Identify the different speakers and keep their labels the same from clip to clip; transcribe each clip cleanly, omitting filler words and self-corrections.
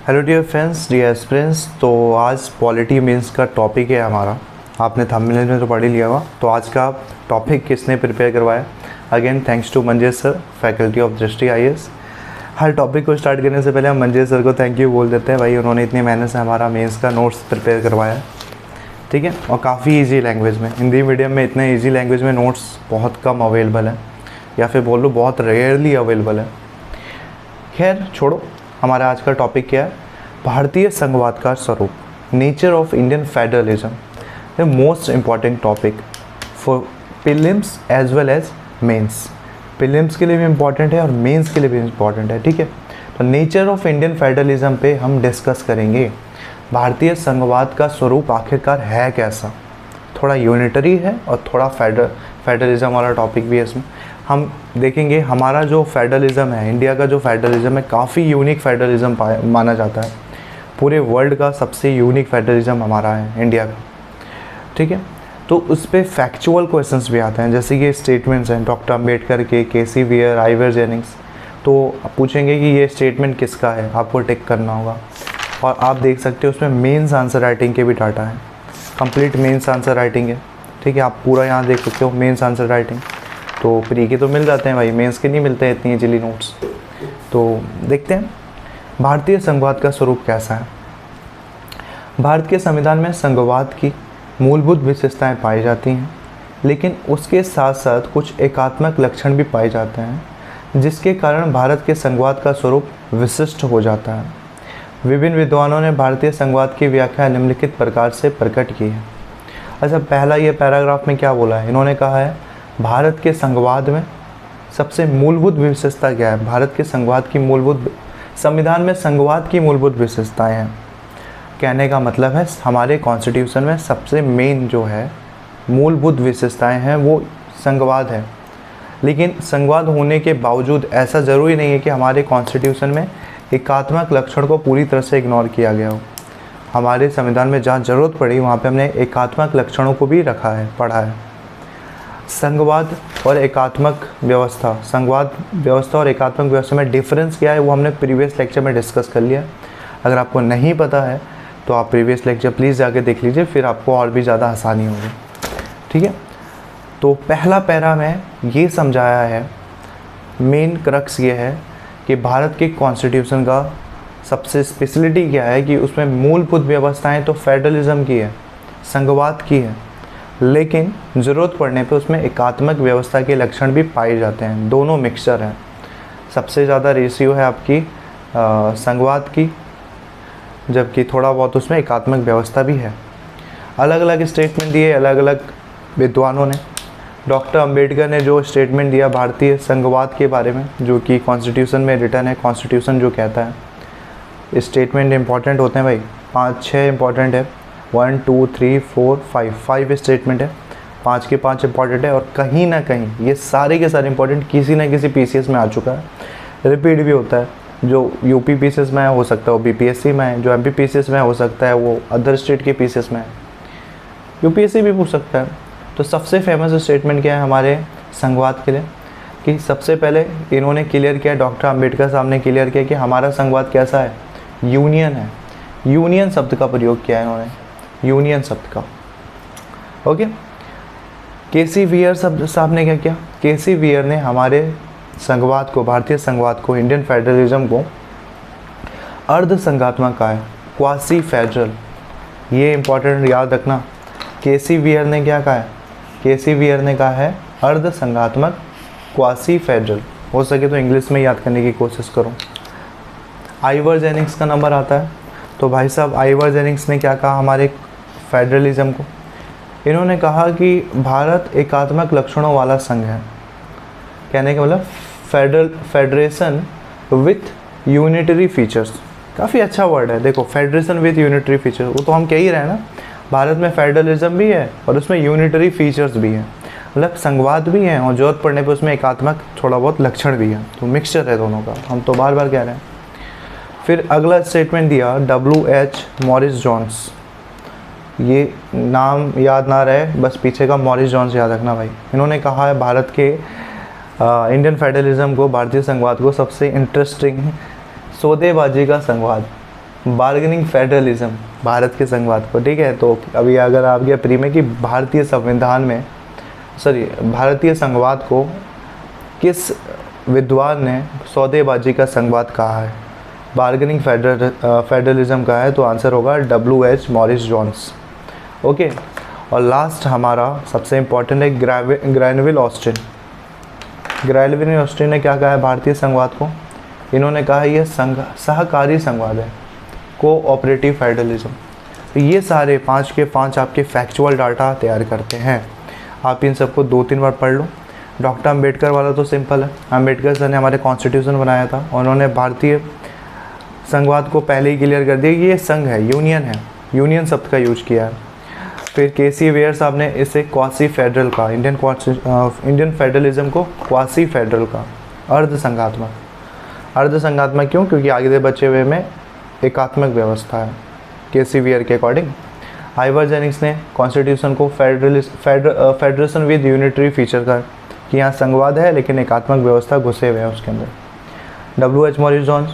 Speaker 1: Hello dear friends, dear aspirants. तो आज polity mains का टॉपिक है हमारा। आपने थंबनेल में तो पढ़ ही लिया होगा। तो आज का टॉपिक किसने प्रिपेयर करवाया? Again thanks to Manjesh sir, faculty of Drishti IAS। हर टॉपिक को स्टार्ट करने से पहले हम मंजेश सर को थैंक यू बोल देते हैं। भाई उन्होंने इतनी मेहनत से हमारा मेंस का नोट्स प्रिपेयर करवाया, ठीक है, और काफ़ी ईजी लैंग्वेज में। हिंदी मीडियम में इतने ईजी लैंग्वेज में नोट्स बहुत कम अवेलेबल है, या फिर बोल लो बहुत रेयरली अवेलेबल है। खैर छोड़ो, हमारा आज का टॉपिक क्या है? भारतीय संघवाद का स्वरूप, nature of Indian federalism. The most important topic for prelims as well as mains. Prelims के लिए भी इम्पॉर्टेंट है और मेंस के लिए भी इम्पॉर्टेंट है, ठीक है। तो नेचर ऑफ इंडियन फेडरलिज्म पे हम डिस्कस करेंगे। भारतीय संघवाद का स्वरूप आखिरकार है कैसा? थोड़ा यूनिटरी है और थोड़ा फेडरलिज्म वाला टॉपिक भी है इसमें। हम देखेंगे हमारा जो फेडरलिज्म है, इंडिया का जो फेडरलिज्म है, काफ़ी यूनिक फेडरलिज्म माना जाता है। पूरे वर्ल्ड का सबसे यूनिक फेडरलिज्म हमारा है इंडिया का, ठीक है। तो उस पर फैक्चुअल क्वेश्चंस भी आते हैं, जैसे कि स्टेटमेंट्स हैं डॉक्टर अम्बेडकर के, KC वीयर, आइवर जेनिंग्स। तो पूछेंगे कि ये स्टेटमेंट किसका है, आपको टिक करना होगा। और आप देख सकते हो उसमें मेंस आंसर राइटिंग के भी डाटा है, कंप्लीट मेंस आंसर राइटिंग है, ठीक है। आप पूरा यहाँ देख सकते हो मेंस आंसर राइटिंग। तो प्री के तो मिल जाते हैं भाई, मेंस के नहीं मिलते हैं इतनी इजीली नोट्स। तो देखते हैं भारतीय संघवाद का स्वरूप कैसा है। भारत के संविधान में संघवाद की मूलभूत विशेषताएं पाई जाती हैं, लेकिन उसके साथ साथ कुछ एकात्मक लक्षण भी पाए जाते हैं, जिसके कारण भारत के संघवाद का स्वरूप विशिष्ट हो जाता है। विभिन्न विद्वानों ने भारतीय संघवाद की व्याख्या निम्नलिखित प्रकार से प्रकट की है। अच्छा, पहला ये पैराग्राफ में क्या बोला है? इन्होंने कहा है भारत के संघवाद में सबसे मूलभूत विशेषता क्या है? भारत के संघवाद की मूलभूत, संविधान में संघवाद की मूलभूत विशेषताएं हैं। कहने का मतलब है हमारे कॉन्स्टिट्यूशन में सबसे मेन जो है मूलभूत विशेषताएं हैं वो संघवाद है। लेकिन संघवाद होने के बावजूद ऐसा ज़रूरी नहीं है कि हमारे कॉन्स्टिट्यूशन में एकात्मक लक्षण को पूरी तरह से इग्नोर किया गया हो। हमारे संविधान में जहाँ ज़रूरत पड़ी वहाँ पे हमने एकात्मक लक्षणों को भी रखा है, पढ़ा है। संघवाद और एकात्मक व्यवस्था, संघवाद व्यवस्था और एकात्मक व्यवस्था में डिफरेंस क्या है वो हमने प्रीवियस लेक्चर में डिस्कस कर लिया। अगर आपको नहीं पता है तो आप प्रीवियस लेक्चर प्लीज़ जाके देख लीजिए, फिर आपको और भी ज़्यादा आसानी होगी, ठीक है। तो पहला पैरा में ये समझाया है, मेन क्रक्स ये है कि भारत के कॉन्स्टिट्यूशन का सबसे स्पेशलिटी क्या है कि उसमें मूलभूत व्यवस्थाएं तो फेडरलिज्म की है, संघवाद की है, लेकिन ज़रूरत पड़ने पे उसमें एकात्मक व्यवस्था के लक्षण भी पाए जाते हैं। दोनों मिक्सचर हैं। सबसे ज़्यादा रेशियो है आपकी संघवाद की, जबकि थोड़ा बहुत उसमें एकात्मक व्यवस्था भी है। अलग अलग स्टेटमेंट दिए अलग अलग विद्वानों ने। डॉक्टर अम्बेडकर ने जो स्टेटमेंट दिया भारतीय संघवाद के बारे में, जो कि कॉन्स्टिट्यूशन में रिटर्न है, कॉन्स्टिट्यूशन जो कहता है, स्टेटमेंट इंपॉर्टेंट होते हैं भाई, 5-6 इंपॉर्टेंट है। 1 2 3 4 5 स्टेटमेंट है, 5 के 5 इंपॉर्टेंट है। और कहीं ना कहीं ये सारे के सारे इंपॉर्टेंट किसी न किसी PCS में आ चुका है, रिपीट भी होता है। जो UP PCS में हो सकता है वो BPSC में है, जो MP PCS में हो सकता है वो अदर स्टेट के PCS में है, UPSC भी पूछ सकता है। तो सबसे फेमस स्टेटमेंट क्या है हमारे संघवाद के लिए कि सबसे पहले इन्होंने क्लियर किया, डॉक्टर अम्बेडकर साहब ने क्लियर किया कि हमारा संघवाद कैसा है, यूनियन है। यूनियन शब्द का प्रयोग किया है इन्होंने, यूनियन शब्द का, ओके। KC वीयर साहब ने क्या किया? KC वीयर ने हमारे संघवाद को, भारतीय संघवाद को, इंडियन फेडरलिज्म को अर्ध संघात्मक कहा है, क्वासी फेडरल। ये इंपॉर्टेंट याद रखना। KC वीयर ने क्या कहा है? KC वीयर ने कहा है अर्ध संघात्मक, क्वासी फेडरल। हो सके तो इंग्लिश में याद करने की कोशिश करो। आइवर जेनिंग्स का नंबर आता है। तो भाई साहब आइवर जेनिंग्स ने क्या कहा हमारे फेडरलिज्म को? इन्होंने कहा कि भारत एकात्मक लक्षणों वाला संघ है। कहने का मतलब फेडरेशन विथ यूनिटरी फीचर्स। काफ़ी अच्छा वर्ड है, देखो, फेडरेशन विथ यूनिटरी फीचर्स। वो तो हम कह ही रहे हैं ना, भारत में फेडरलिज्म भी है और उसमें यूनिटरी फीचर्स भी है, मतलब संघवाद भी है और जरूरत पड़ने पे उसमें एकात्मक थोड़ा बहुत लक्षण भी है। तो मिक्सचर है दोनों का, हम तो बार बार कह रहे हैं। फिर अगला स्टेटमेंट दिया WH मॉरिस जोन्स। ये नाम याद ना रहे, बस पीछे का मॉरिस जोन्स याद रखना भाई। इन्होंने कहा है भारत के इंडियन फेडरलिज्म को, भारतीय संघवाद को सबसे इंटरेस्टिंग सौदेबाजी का संघवाद। बार्गेनिंग फेडरलिज्म, भारत के संघवाद को, ठीक है। तो अभी अगर आप गया प्री में कि भारतीय संविधान में भारतीय संघवाद को किस विद्वान ने सौदेबाजी का संघवाद कहा है, बार्गेनिंग फेडरलिज्म का है, तो आंसर होगा W.H. Morris Jones. ओके, और लास्ट हमारा सबसे इम्पॉर्टेंट है ग्रैनविल ऑस्टिन। ग्रैनविल ऑस्टिन ने क्या कहा है भारतीय संघवाद को? इन्होंने कहा यह सहकारी संघवाद है, कोऑपरेटिव फेडरलिज्म। तो ये सारे 5 के 5 आपके फैक्चुअल डाटा तैयार करते हैं। आप इन सबको 2-3 बार पढ़ लो। डॉक्टर अंबेडकर वाला तो सिंपल है, अंबेडकर सर ने हमारे कॉन्स्टिट्यूशन बनाया था, उन्होंने भारतीय संघवाद को पहले ही क्लियर कर दिया कि ये संघ है, यूनियन है, यूनियन शब्द का यूज किया है। फिर के.सी. वेयर साहब ने इसे क्वासी फेडरल का, इंडियन फेडरलिज्म को क्वासी फेडरल का, अर्धसंघात्मक क्यों? क्योंकि आगे बचे हुए में एकात्मक व्यवस्था है के.सी. वेयर के अकॉर्डिंग। आइवर जेनिक्स ने कॉन्स्टिट्यूशन को फेडरेशन विद यूनिटरी फीचर का, कि यहाँ संघवाद है लेकिन एकात्मक व्यवस्था घुसे हुए हैं उसके अंदर। W.H. मॉरिस जोन्स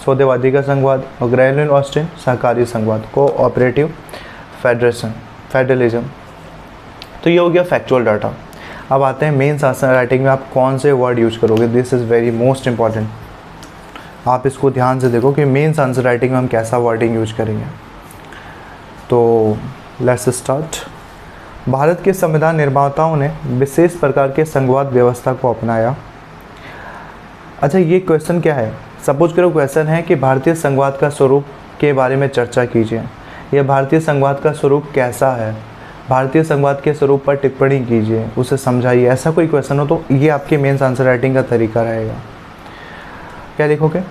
Speaker 1: सौदेबाजी का संघवाद, और ग्रैनविल ऑस्टिन सहकारी संघवाद, कोऑपरेटिव फेडरलिज्म। तो ये हो गया फैक्चुअल डाटा। अब आते हैं मेंस आंसर राइटिंग में आप कौन से वर्ड यूज करोगे। This is very most important, आप इसको ध्यान से देखो कि मेंस आंसर राइटिंग में हम कैसा वर्डिंग यूज करेंगे। तो लेट्स स्टार्ट। भारत के संविधान निर्माताओं ने विशेष प्रकार के संघवाद व्यवस्था को अपनाया। अच्छा, ये क्वेश्चन क्या है? सपोज करो क्वेश्चन है कि भारतीय संघवाद का स्वरूप के बारे में चर्चा कीजिए, या भारतीय संघवाद का स्वरूप कैसा है, भारतीय संघवाद के स्वरूप पर टिप्पणी कीजिए, उसे समझाइए। ऐसा कोई क्वेश्चन हो तो ये आपके मेंस आंसर राइटिंग का तरीका रहेगा। क्या लिखोगे?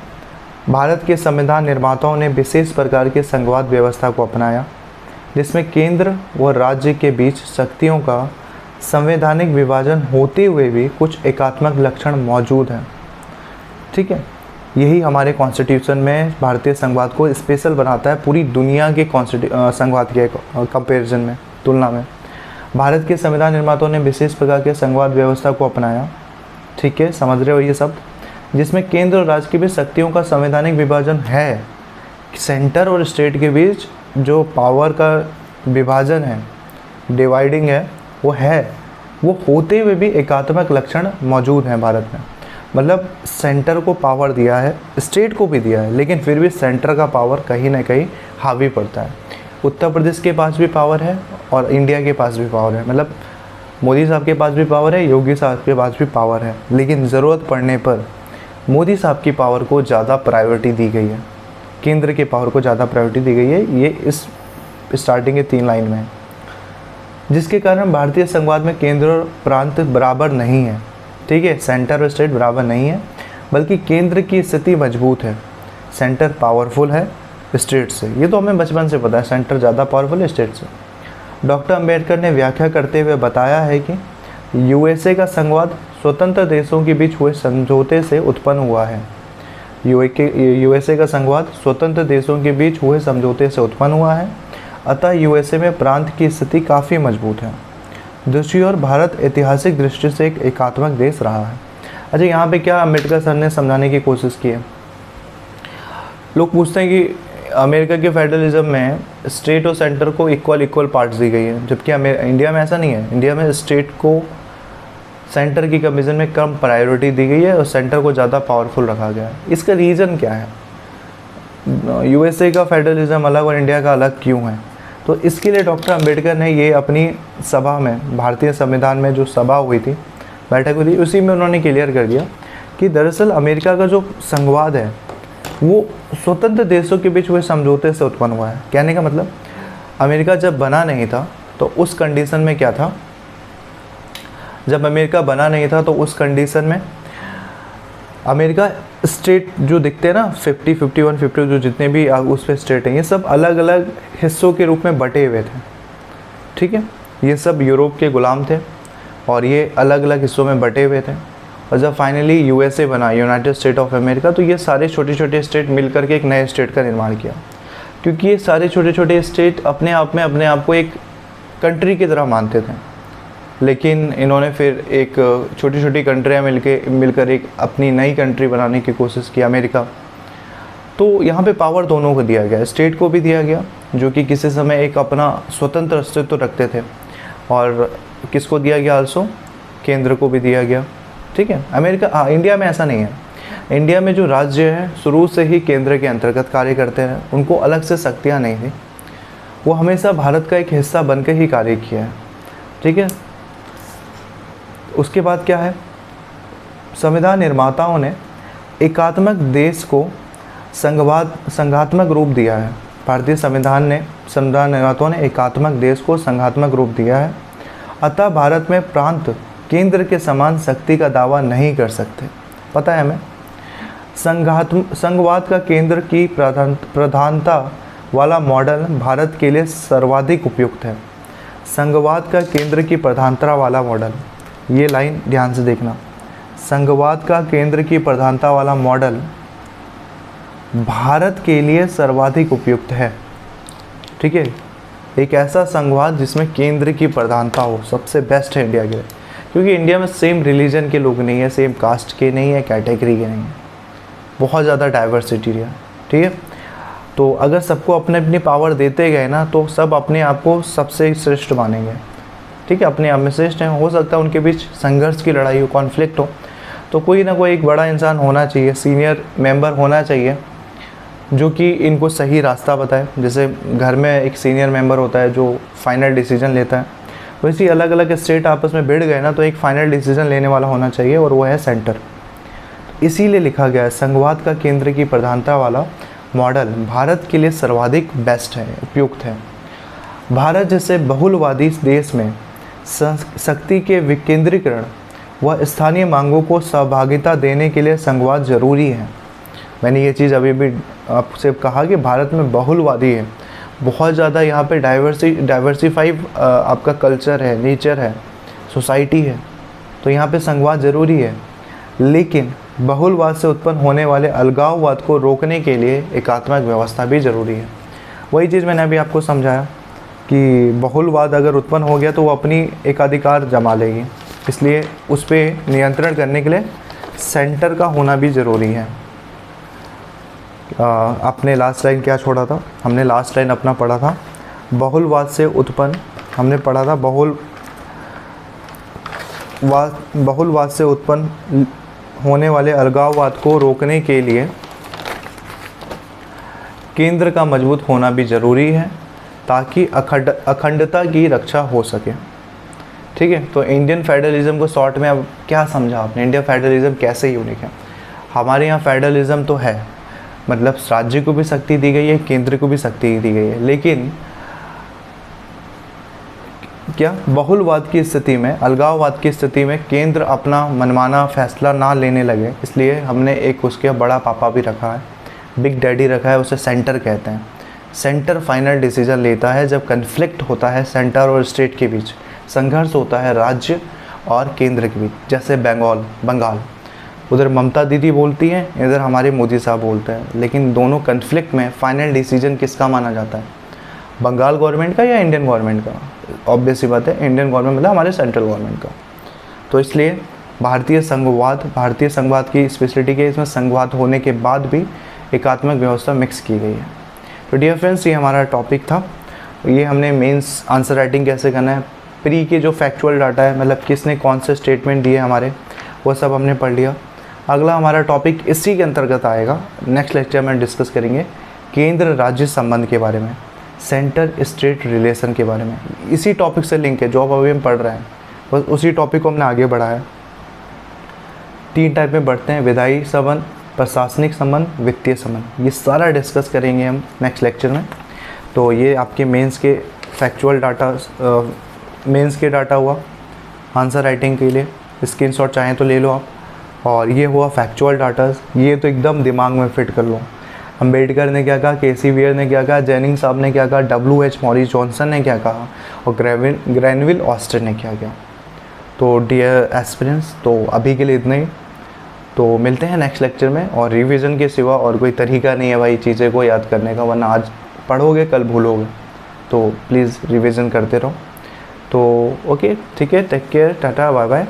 Speaker 1: भारत के संविधान निर्माताओं ने विशेष प्रकार के संघवाद व्यवस्था को अपनाया, जिसमें केंद्र व राज्य के बीच शक्तियों का संवैधानिक विभाजन होते हुए भी कुछ एकात्मक लक्षण मौजूद हैं। ठीक है, यही हमारे कॉन्स्टिट्यूशन में भारतीय संघवाद को स्पेशल बनाता है पूरी दुनिया के संघवाद के कंपैरिजन में, तुलना में। भारत के संविधान निर्माताओं ने विशेष प्रकार के संघवाद व्यवस्था को अपनाया, ठीक है, समझ रहे हो ये सब, जिसमें केंद्र और राज्य के बीच शक्तियों का संवैधानिक विभाजन है। सेंटर और स्टेट के बीच जो पावर का विभाजन है, डिवाइडिंग है, वो होते हुए भी एकात्मक लक्षण मौजूद हैं भारत में। मतलब सेंटर को पावर दिया है, स्टेट को भी दिया है, लेकिन फिर भी सेंटर का पावर कहीं ना कहीं हावी पड़ता है। उत्तर प्रदेश के पास भी पावर है और इंडिया के पास भी पावर है, मतलब मोदी साहब के पास भी पावर है, योगी साहब के पास भी पावर है, लेकिन ज़रूरत पड़ने पर मोदी साहब की पावर को ज़्यादा प्रायोरिटी दी गई है, केंद्र के पावर को ज़्यादा प्रायोरिटी दी गई है। ये इस स्टार्टिंग के 3 लाइन में है, जिसके कारण भारतीय संघवाद में केंद्र और प्रांत बराबर नहीं है। ठीक है, सेंटर और स्टेट बराबर नहीं है, बल्कि केंद्र की स्थिति मजबूत है, सेंटर पावरफुल है स्टेट से। ये तो हमें बचपन से पता है, सेंटर ज़्यादा पावरफुल है स्टेट से। डॉक्टर अंबेडकर ने व्याख्या करते हुए बताया है कि यूएसए का संघवाद स्वतंत्र देशों के बीच हुए समझौते से उत्पन्न हुआ है। यूएसए का संघवाद स्वतंत्र देशों के बीच हुए समझौते से उत्पन्न हुआ है, अतः यूएसए में प्रांत की स्थिति काफ़ी मजबूत है। दूसरी ओर भारत ऐतिहासिक दृष्टि से एक एकात्मक देश रहा है। अच्छा, यहाँ पे क्या अम्बेडकर सर ने समझाने की कोशिश की है? लोग पूछते हैं कि अमेरिका के फेडरलिज्म में स्टेट और सेंटर को इक्वल पार्ट्स दी गई है, जबकि इंडिया में ऐसा नहीं है। इंडिया में स्टेट को सेंटर की कंपेरिजन में कम प्रायोरिटी दी गई है और सेंटर को ज़्यादा पावरफुल रखा गया है। इसका रीज़न क्या है? यूएसए का फेडरलिज्म अलग और इंडिया का अलग क्यों है? तो इसके लिए डॉक्टर अंबेडकर ने ये अपनी सभा में, भारतीय संविधान में जो सभा हुई थी, बैठक हुई थी, उसी में उन्होंने क्लियर कर दिया कि दरअसल अमेरिका का जो संघवाद है वो स्वतंत्र देशों के बीच हुए समझौते से उत्पन्न हुआ है। कहने का मतलब अमेरिका जब बना नहीं था तो उस कंडीशन में क्या था, जब अमेरिका बना नहीं था तो उस कंडीशन में अमेरिका स्टेट जो दिखते हैं ना 50, 51, 50 जो जितने भी उस पे स्टेट हैं, ये सब अलग अलग हिस्सों के रूप में बटे हुए थे। ठीक है, ये सब यूरोप के गुलाम थे और ये अलग अलग हिस्सों में बटे हुए थे। और जब फाइनली यूएसए बना, यूनाइटेड स्टेट ऑफ अमेरिका, तो ये सारे छोटे छोटे स्टेट मिलकर के एक नए स्टेट का निर्माण किया, क्योंकि ये सारे छोटे छोटे स्टेट अपने आप में अपने आप को एक कंट्री की तरह मानते थे। लेकिन इन्होंने फिर एक छोटी छोटी कंट्रियाँ मिलकर एक अपनी नई कंट्री बनाने की कोशिश की, अमेरिका। तो यहाँ पे पावर दोनों को दिया गया, स्टेट को भी दिया गया जो कि किसी समय एक अपना स्वतंत्र अस्तित्व रखते थे, और किसको दिया गया आल्सो, केंद्र को भी दिया गया। ठीक है, इंडिया में ऐसा नहीं है। इंडिया में जो राज्य है शुरू से ही केंद्र के अंतर्गत कार्य करते हैं, उनको अलग से शक्तियाँ नहीं थी, वो हमेशा भारत का एक हिस्सा बनकर ही कार्य किया है। ठीक है, उसके बाद क्या है, संविधान निर्माताओं ने एकात्मक देश को संघात्मक रूप दिया है। भारतीय संविधान निर्माताओं ने एकात्मक देश को संघात्मक रूप दिया है। अतः भारत में प्रांत केंद्र के समान शक्ति का दावा नहीं कर सकते। पता है हमें, संघवाद का केंद्र की प्रधानता वाला मॉडल भारत के लिए सर्वाधिक उपयुक्त है। संघवाद का केंद्र की प्रधानता वाला मॉडल, ये लाइन ध्यान से देखना, संघवाद का केंद्र की प्रधानता वाला मॉडल भारत के लिए सर्वाधिक उपयुक्त है। ठीक है, एक ऐसा संघवाद जिसमें केंद्र की प्रधानता हो सबसे बेस्ट है इंडिया के लिए, क्योंकि इंडिया में सेम रिलीजन के लोग नहीं है, सेम कास्ट के नहीं है, कैटेगरी के नहीं है, बहुत ज़्यादा डाइवर्सिटी है। ठीक है, तो अगर सबको अपने अपनी पावर देते गए ना तो सब अपने आप को सबसे श्रेष्ठ मानेंगे। ठीक है, अपने आप में श्रेष्ठ हैं, हो सकता है उनके बीच संघर्ष की लड़ाई हो, कॉन्फ्लिक्ट हो, तो कोई ना कोई एक बड़ा इंसान होना चाहिए, सीनियर मेंबर होना चाहिए जो कि इनको सही रास्ता बताए। जैसे घर में एक सीनियर मेंबर होता है जो फाइनल डिसीजन लेता है, वैसे अलग अलग स्टेट आपस में भिड़ गए ना तो एक फाइनल डिसीजन लेने वाला होना चाहिए, और वो है सेंटर। इसीलिए लिखा गया है संघवाद का केंद्र की प्रधानता वाला मॉडल भारत के लिए सर्वाधिक बेस्ट है, उपयुक्त है। भारत जैसे बहुलवादी देश में शक्ति के विकेंद्रीकरण व स्थानीय मांगों को सहभागिता देने के लिए संघवाद जरूरी है। मैंने ये चीज़ अभी भी आपसे कहा कि भारत में बहुलवादी है, बहुत ज़्यादा यहाँ पे डाइवर्सिफाइड आपका कल्चर है, नेचर है, सोसाइटी है, तो यहाँ पे संघवाद ज़रूरी है। लेकिन बहुलवाद से उत्पन्न होने वाले अलगाववाद को रोकने के लिए एकात्मक व्यवस्था भी ज़रूरी है। वही चीज़ मैंने अभी आपको समझाया कि बहुलवाद अगर उत्पन्न हो गया तो वो अपनी एकाधिकार जमा लेगी, इसलिए उस पर नियंत्रण करने के लिए सेंटर का होना भी ज़रूरी है। आपने लास्ट लाइन क्या छोड़ा था, हमने लास्ट लाइन अपना पढ़ा था बहुलवाद से उत्पन्न, हमने पढ़ा था बहुलवाद से उत्पन्न होने वाले अलगाववाद को रोकने के लिए केंद्र का मजबूत होना भी ज़रूरी है ताकि अखंडता की रक्षा हो सके। ठीक है, तो इंडियन फेडरलिज्म को शॉर्ट में अब क्या समझा आपने, इंडियन फेडरलिज्म कैसे यूनिक है। हमारे यहाँ फेडरलिज्म तो है, मतलब राज्य को भी शक्ति दी गई है, केंद्र को भी शक्ति दी गई है, लेकिन क्या बहुलवाद की स्थिति में, अलगाववाद की स्थिति में केंद्र अपना मनमाना फैसला ना लेने लगे, इसलिए हमने एक उसके बड़ा पापा भी रखा है, बिग डैडी रखा है, उसे सेंटर कहते हैं। सेंटर फाइनल डिसीजन लेता है जब कन्फ्लिक्ट होता है सेंटर और स्टेट के बीच, संघर्ष होता है राज्य और केंद्र के बीच। जैसे बंगाल, उधर ममता दीदी बोलती हैं, इधर हमारे मोदी साहब बोलते हैं, लेकिन दोनों कन्फ्लिक्ट में फाइनल डिसीजन किसका माना जाता है, बंगाल गवर्नमेंट का या इंडियन गवर्नमेंट का। ऑब्वियस सी बात है, इंडियन गवर्नमेंट मतलब हमारे सेंट्रल गवर्नमेंट का। तो इसलिए भारतीय संघवाद की स्पेशलिटी के, इसमें संघवाद होने के बाद भी एकात्मक व्यवस्था मिक्स की गई है। तो डियर फ्रेंड्स, ये हमारा टॉपिक था। ये हमने मेंस आंसर राइटिंग कैसे करना है, प्री के जो फैक्चुअल डाटा है, मतलब किसने कौन से स्टेटमेंट दिए हमारे, वो सब हमने पढ़ लिया। अगला हमारा टॉपिक इसी के अंतर्गत आएगा, नेक्स्ट लेक्चर में डिस्कस करेंगे केंद्र राज्य संबंध के बारे में, सेंटर स्टेट रिलेशन के बारे में। इसी टॉपिक से लिंक है जो अब अभी हम पढ़ रहे हैं, बस उसी टॉपिक को हमने आगे बढ़ाया। 3 टाइप में बढ़ते हैं, विधायी संबंध, प्रशासनिक संबंध, वित्तीय संबंध। ये सारा डिस्कस करेंगे हम नेक्स्ट लेक्चर में। तो ये आपके मेंस के फैक्चुअल डाटा, मेंस के डाटा हुआ आंसर राइटिंग के लिए, स्क्रीनशॉट चाहें तो ले लो आप। और ये हुआ फैक्चुअल डाटा, ये तो एकदम दिमाग में फिट कर लो। अम्बेडकर ने क्या कहा, केसी वियर ने क्या कहा, जेनिंग साहब ने क्या कहा, WH मॉरिस जॉनसन ने क्या कहा, और ग्रैनविल ऑस्टिन ने क्या किया। तो डियर एस्पिरेंट्स, तो अभी के लिए इतना ही। तो मिलते हैं नेक्स्ट लेक्चर में। और रिवीजन के सिवा और कोई तरीका नहीं है भाई चीज़ें को याद करने का, वरना आज पढ़ोगे कल भूलोगे। तो प्लीज़ रिवीजन करते रहो। तो ओके, ठीक है, take care, tata, bye bye.